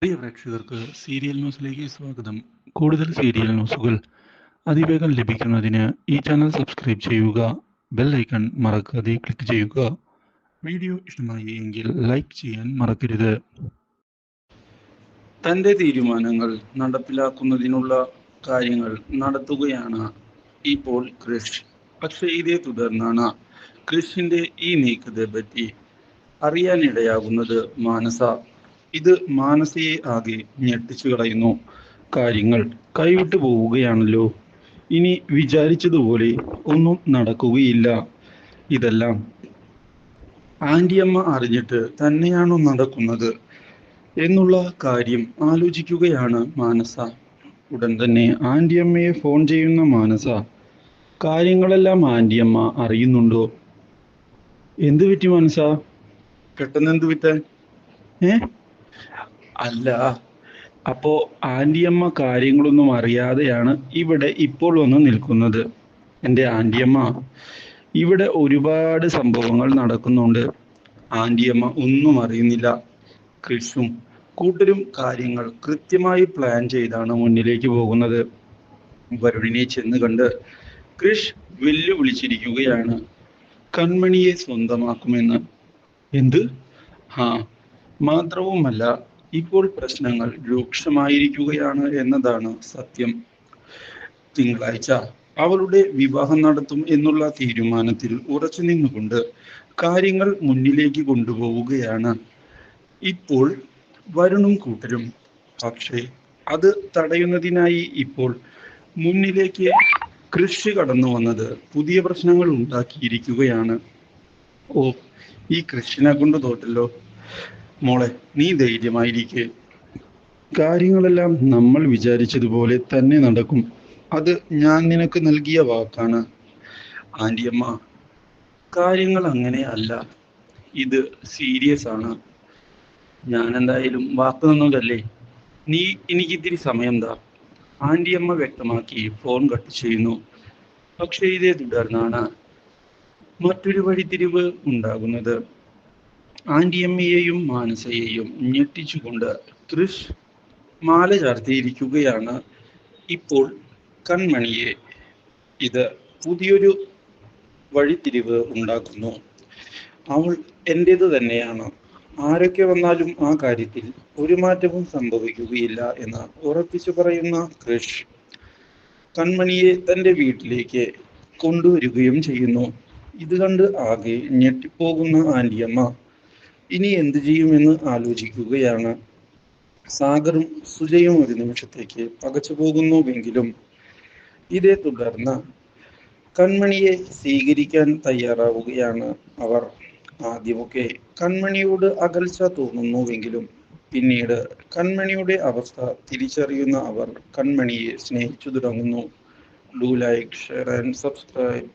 പ്രിയ പ്രേക്ഷകർക്ക് സീരിയൽ ന്യൂസിലേക്ക് സ്വാഗതം. കൂടുതൽ സീരിയൽ ന്യൂസുകൾ അതിവേഗം ലഭിക്കുന്നതിന് ഈ ചാനൽ സബ്സ്ക്രൈബ് ചെയ്യുക. ബെൽ ഐക്കൺ മറക്കാതെ ക്ലിക്ക് ചെയ്യുക. വീഡിയോ ഇഷ്ടമായി എങ്കിൽ ലൈക്ക് ചെയ്യാൻ മറക്കരുത്. തൻ്റെ തീരുമാനങ്ങൾ നടപ്പിലാക്കുന്നതിനുള്ള കാര്യങ്ങൾ നടത്തുകയാണ് ഇപ്പോൾ ക്രിഷ്. പക്ഷേ ഇതേ തുടർന്നാണ് ക്രിഷിന്റെ ഈ നീക്കത്തെ പറ്റി അറിയാനിടയാകുന്നത് മാനസ. ഇത് മാനസയെ ആകെ ഞെട്ടിച്ചു കളയുന്നു. കാര്യങ്ങൾ കൈവിട്ടു പോവുകയാണല്ലോ. ഇനി വിചാരിച്ചതുപോലെ ഒന്നും നടക്കുകയില്ല. ഇതെല്ലാം ആന്റിയമ്മ അറിഞ്ഞിട്ട് തന്നെയാണോ നടക്കുന്നത് എന്നുള്ള കാര്യം ആലോചിക്കുകയാണ് മാനസ. ഉടൻ തന്നെ ആന്റിയമ്മയെ ഫോൺ ചെയ്യുന്ന മാനസ, കാര്യങ്ങളെല്ലാം ആന്റിയമ്മ അറിയുന്നുണ്ടോ? എന്ത് പറ്റി മാനസ? പെട്ടെന്ന് എന്ത് പറ്റാൻ? അല്ല, അപ്പോ ആന്റിയമ്മ കാര്യങ്ങളൊന്നും അറിയാതെയാണ് ഇവിടെ ഇപ്പോൾ വന്ന് നിൽക്കുന്നത്. എൻ്റെ ആന്റിയമ്മ, ഇവിടെ ഒരുപാട് സംഭവങ്ങൾ നടക്കുന്നുണ്ട്. ആന്റിയമ്മ ഒന്നും അറിയുന്നില്ല. ക്രിഷും കൂട്ടരും കാര്യങ്ങൾ കൃത്യമായി പ്ലാൻ ചെയ്താണ് മുന്നിലേക്ക് പോകുന്നത്. വരുണിനെ ചെന്ന് കണ്ട് ക്രിഷ് വെല്ലുവിളിച്ചിരിക്കുകയാണ്, കൺമണിയെ സ്വന്തമാക്കുമെന്ന്. എന്ത്? മാത്രവുമല്ല, ഇപ്പോൾ പ്രശ്നങ്ങൾ രൂക്ഷമായിരിക്കുകയാണ് എന്നതാണ് സത്യം. തിങ്കളാഴ്ച അവളുടെ വിവാഹം നടത്തും എന്നുള്ള തീരുമാനത്തിൽ ഉറച്ചു നിന്നുകൊണ്ട് കാര്യങ്ങൾ മുന്നിലേക്ക് കൊണ്ടുപോവുകയാണ് ഇപ്പോൾ വരുണും കൂട്ടരും. പക്ഷേ അത് തടയുന്നതിനായി ഇപ്പോൾ മുന്നിലേക്ക് കൃഷി കടന്നു വന്നത് പുതിയ പ്രശ്നങ്ങൾ ഉണ്ടാക്കിയിരിക്കുകയാണ്. ഓ, ഈ കൃഷിനെ കൊണ്ട് തോറ്റല്ലോ. മോളെ, നീ ധൈര്യമായിരിക്കെ. കാര്യങ്ങളെല്ലാം നമ്മൾ വിചാരിച്ചതുപോലെ തന്നെ നടക്കും. അത് ഞാൻ നിനക്ക് നൽകിയ വാക്കാണ്. ആന്റിയമ്മ, കാര്യങ്ങൾ അങ്ങനെ അല്ല. ഇത് സീരിയസ് ആണ്. ഞാൻ എന്തായാലും വാക്ക് തന്നതല്ലേ. നീ എനിക്കിത്തിരി സമയം താ. ആന്റിയമ്മ വ്യക്തമാക്കി ഫോൺ കട്ട് ചെയ്യുന്നു. പക്ഷേ ഇതേ തുടർന്നാണ് മറ്റൊരു വഴിത്തിരിവ് ഉണ്ടാകുന്നത്. ആന്റിയമ്മയെയും മാനസയെയും ഞെട്ടിച്ചുകൊണ്ട് ക്രിഷ് മാല ചാർത്തിയിരിക്കുകയാണ് ഇപ്പോൾ കൺമണിയെ. ഇത് പുതിയൊരു വഴിത്തിരിവ് ഉണ്ടാക്കുന്നു. അവൾ എൻ്റേത് തന്നെയാണ്. ആരൊക്കെ വന്നാലും ആ കാര്യത്തിൽ ഒരു മാറ്റവും സംഭവിക്കുകയില്ല എന്ന് ഉറപ്പിച്ചു പറയുന്ന ക്രിഷ് കൺമണിയെ തൻ്റെ വീട്ടിലേക്ക് കൊണ്ടുവരികയും ചെയ്യുന്നു. ഇത് കണ്ട് ആകെ ഞെട്ടിപ്പോകുന്ന ആന്റിയമ്മ ഇനി എന്തു ചെയ്യുമെന്ന് ആലോചിക്കുകയാണ്. സാഗറും സുജയും ഒരു നിമിഷത്തേക്ക് പകച്ചു പോകുന്നുവെങ്കിലും ഇതേ തുടർന്ന് കൺമണിയെ സ്വീകരിക്കാൻ തയ്യാറാവുകയാണ് അവർ. ആദ്യമൊക്കെ കൺമണിയോട് അകൽച്ച തോന്നുന്നുവെങ്കിലും പിന്നീട് കൺമണിയുടെ അവസ്ഥ തിരിച്ചറിയുന്ന അവർ കൺമണിയെ സ്നേഹിച്ചു തുടങ്ങുന്നു. Do like, share and subscribe.